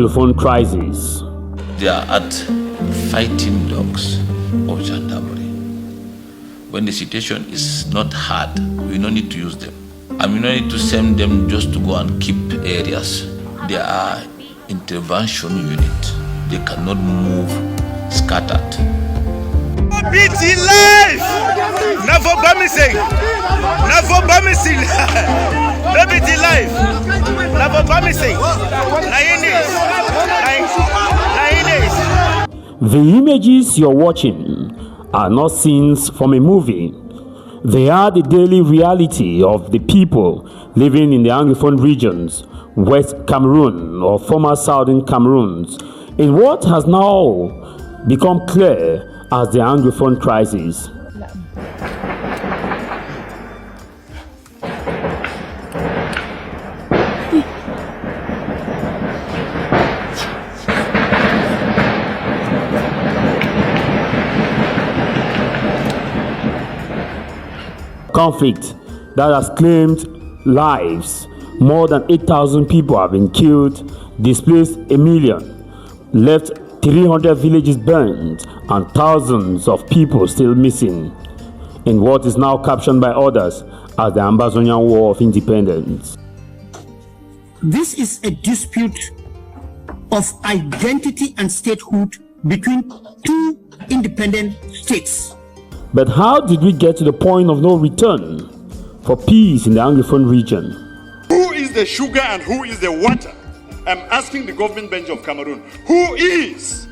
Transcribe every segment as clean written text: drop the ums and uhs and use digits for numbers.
Anglophone crisis. They are at fighting dogs of gendarmerie. When the situation is not hard, we don't need to use them. And we don't need to send them just to go and keep areas. They are intervention unit. They cannot move scattered. BT life! Never promising! Never promising! BT life! Never promising! The images you're watching are not scenes from a movie. They are the daily reality of the people living in the Anglophone regions, West Cameroon or former Southern Cameroons, in what has now become clear as the Anglophone crisis. Conflict that has claimed lives. More than 8,000 people have been killed, displaced 1 million, left 300 villages burned, and thousands of people still missing in what is now captioned by others as the Ambazonia War of Independence. This is a dispute of identity and statehood between two independent states. But how did we get to the point of no return for peace in the Anglophone region? Who is the sugar and who is the water? I'm asking the government bench of Cameroon, who is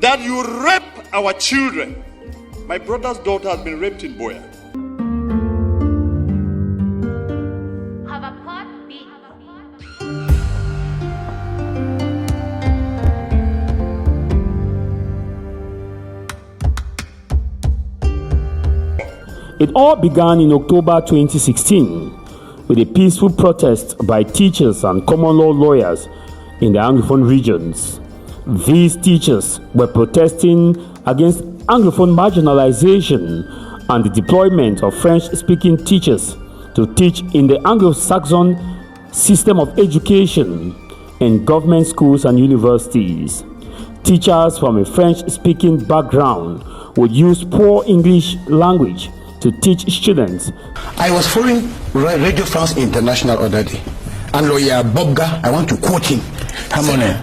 that you rape our children? My brother's daughter has been raped in Biya. It all began in October 2016 with a peaceful protest by teachers and common law lawyers in the Anglophone regions. These teachers were protesting against Anglophone marginalization and the deployment of French-speaking teachers to teach in the Anglo-Saxon system of education in government schools and universities. Teachers from a French-speaking background would use poor English language to teach students. I was following Radio France International other day, and lawyer Bobga, I want to quote him. Come on in.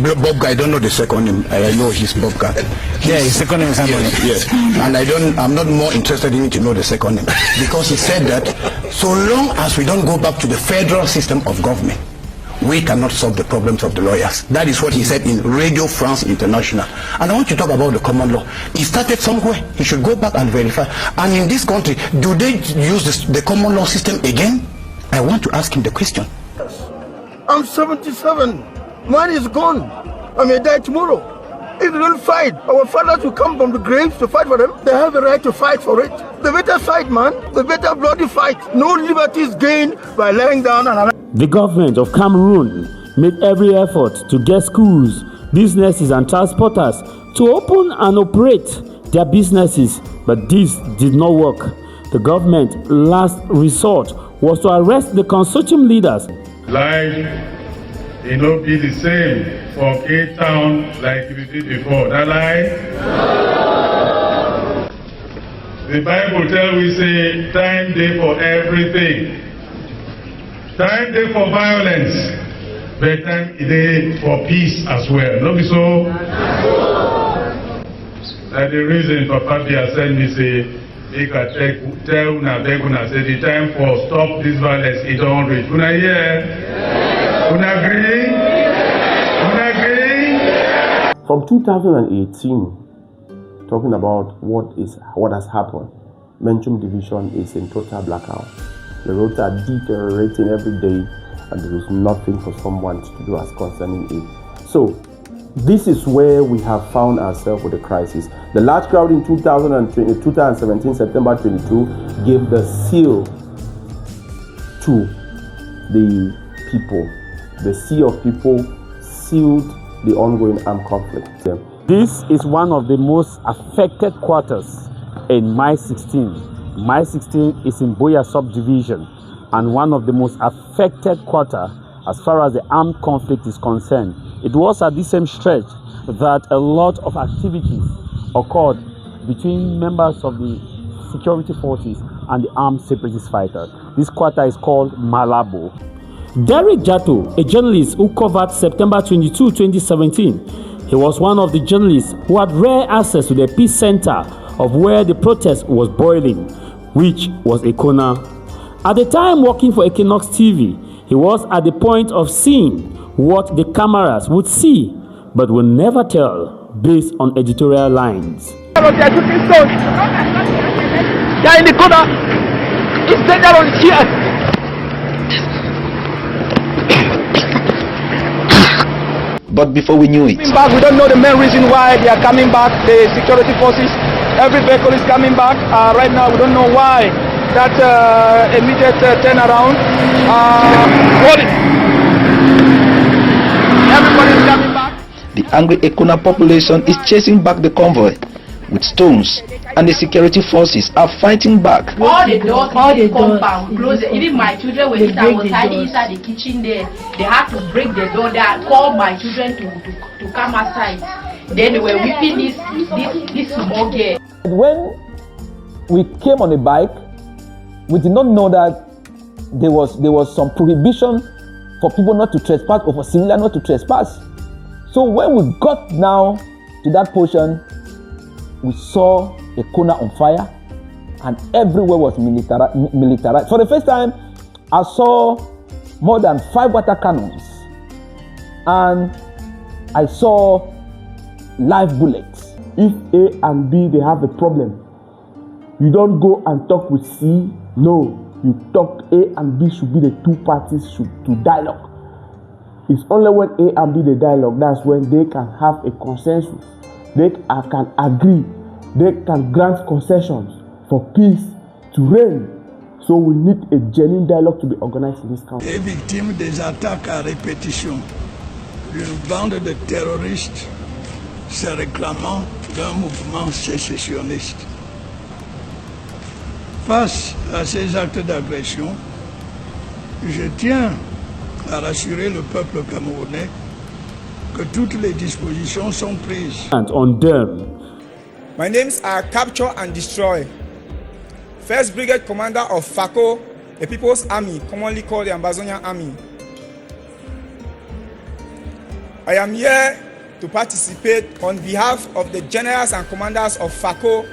Bobga, I don't know the second name. I know he's Bobga. Yeah, his second name is Harmony. Yes. And I'm not more interested in it to know the second name, because he said that so long as we don't go back to the federal system of government, we cannot solve the problems of the lawyers. That is what he said in Radio France International. And I want to talk about the common law. He started somewhere. He should go back and verify. And in this country, do they use the common law system again? I want to ask him the question. I'm 77. Mine is gone. I may die tomorrow. If they don't fight, our fathers will come from the graves to fight for them. They have the right to fight for it. They better fight, man. They better bloody fight. No liberty is gained by lying down and... The government of Cameroon made every effort to get schools, businesses and transporters to open and operate their businesses, but this did not work. The government's last resort was to arrest the consortium leaders. Life it not be the same for Cape Town like we did before. That lie? The Bible tells we say time day for everything. Time day for violence, but time day for peace as well. No be so? That's the reason Papa Biya sent me say, make a tell una beg una say the time for stop this violence it don't reach. Una hear? Una agree? Una agree? From 2018, talking about what has happened, Menchum Division is in total blackout. The roads are deteriorating every day, and there is nothing for someone to do as concerning it. So, this is where we have found ourselves with the crisis. The large crowd in 2017, September 22, gave the seal to the people. The sea of people sealed the ongoing armed conflict. This is one of the most affected quarters in Mile 16. Mile 16 is in Biya subdivision and one of the most affected quarter as far as the armed conflict is concerned. It was at this same stretch that a lot of activities occurred between members of the security forces and the armed separatist fighters. This quarter is called Malabo. Derek Jato, a journalist who covered September 22, 2017, he was one of the journalists who had rare access to the epicenter of where the protest was boiling, which was Ekona. At the time working for Equinox TV, he was at the point of seeing what the cameras would see, but would never tell based on editorial lines. They are in the corner. It's better on here. But before we knew it, We don't know the main reason why they are coming back. The security forces, every vehicle is coming back. Right now, we don't know why. That immediate turnaround. Everybody is coming back. the angry Ekuna population is chasing back the convoy with stones, and the security forces are fighting back. All the doors, all the compound closed. Even my children, when I was hiding inside the kitchen there, they had to break the door. They had called my children to come outside. Then they were whipping this small girl. When we came on a bike, we did not know that there was some prohibition for people not to trespass or for civilians not to trespass. So when we got now to that portion, we saw a corner on fire and everywhere was militarized. For the first time, I saw more than 5 water cannons and I saw live bullets. If A and B, they have a problem, you don't go and talk with C. No, you talk A and B should be the two parties to dialogue. It's only when A and B they dialogue, that's when they can have a consensus. They can agree. They can grant concessions for peace to reign. So we need a genuine dialogue to be organized in this country. Est victime des attaques à répétition d'une bande de terroristes se réclamant d'un mouvement sécessionniste. Face à ces actes d'agression, je tiens à rassurer le peuple camerounais que toutes les dispositions sont prises. And on them. My names are Capture and Destroy. First Brigade Commander of FACO, the People's Army, commonly called the Ambazonia Army. I am here to participate on behalf of the generals and commanders of FACO.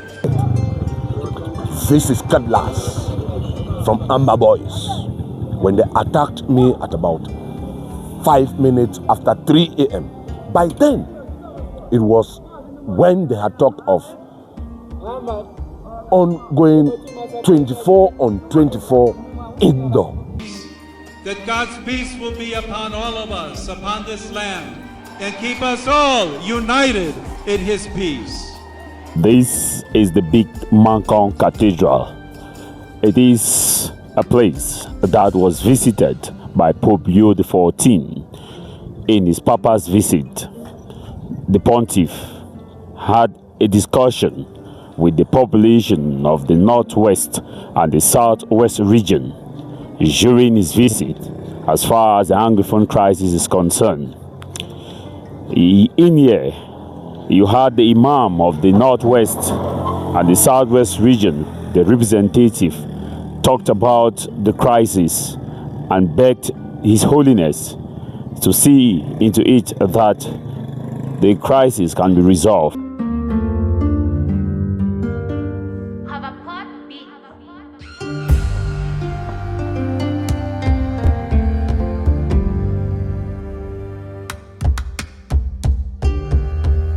This is Cutlass from Amber Boys. When they attacked me at about 5 minutes after 3 a.m. By then, it was when they had talked of ongoing 24 on 24 indoor. That God's peace will be upon all of us, upon this land, and keep us all united in his peace. This is the big Mankong Cathedral. It is a place that was visited by Pope Leo XIV. In his papa's visit, the pontiff had a discussion with the population of the northwest and the southwest region during his visit as far as the Anglophone crisis is concerned. In here, you had the Imam of the northwest and the southwest region, the representative, talked about the crisis and begged His Holiness to see into it that the crisis can be resolved.